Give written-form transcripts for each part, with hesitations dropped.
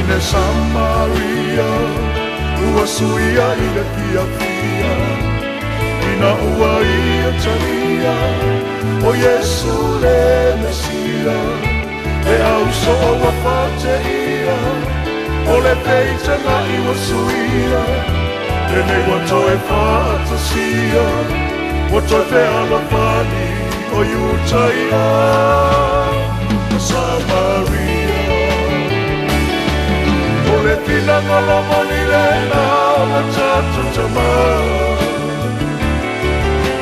Ine Samaria, ua suia I le pia. Ina ua ia talia, o Yesu le Mesia. E au soa wa whate ia, o le peitanga I wa suia. E nei wa toe whatasia, wa toe whea pani o Utaia. Samaria, o le pina ngolo moni le na o le tata tama.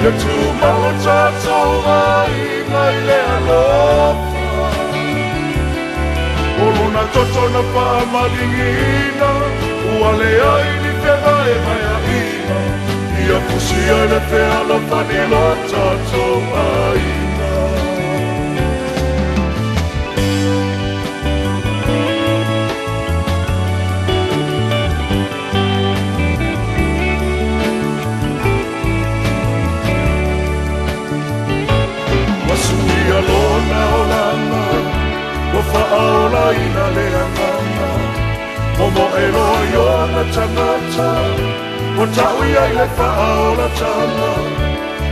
Le tuma o tata mai mai le alofa. O luna toto na pa malingina, ua le ai ni whema e mai a ina. Ia pusia le whea la panilo tata mai. Suia lona o lana, o whaaola ina le angana. O mo e loa I ona tangata, o tau ia I le whaaola tana.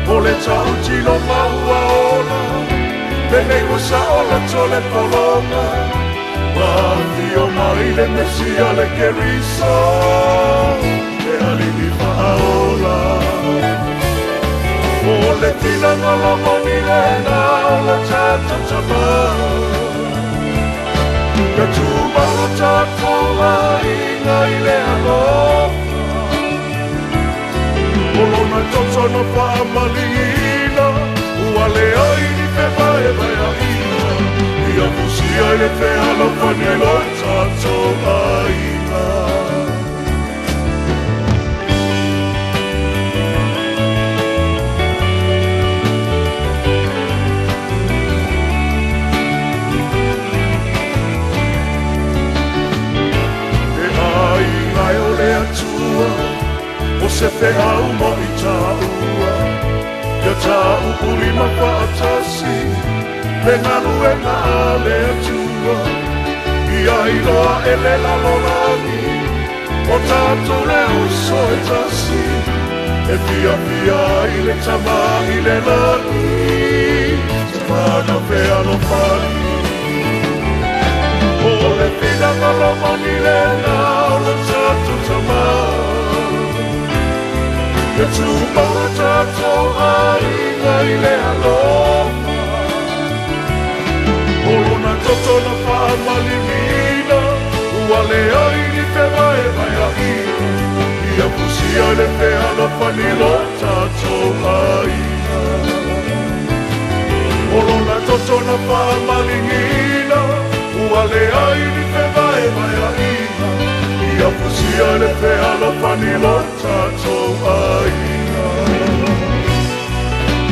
O le tau tino maua ola, penei o sa ola tole polonga. Mahi o mai le mesia le kerisa, e alini whaaola. O le tina ngala moni le na o le tata tama. Ka tuma o tata mai ngai le alofa. O lona toto na whaamalina, ua le ai ni whema e mai a ina. Ia musia le whea la whanelo tata aina. O se whehau mo I tāua, ia tāu uri ma whaatasi, me nganu e ngā le atua. Ia iloa e le lalorani, o tātou le uso e tasi, e pia I le tamahi le lani, te mana whea no whani. O le whina malomani le nā o le tātou tamahi. Ke tūma o tātou ai ngai le alofa. O lona toto na whaamalingina, ua le ai ni whema e mai a ina. Ia pusia le whea na whanilo tātou aina. O lona toto na whaamalingina, ua le ai ni whema e mai a ina. Ia pusia le whea na whanilo tātou aina.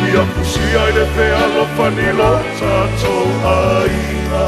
Ia pusia le whea na whanilo tātou aina.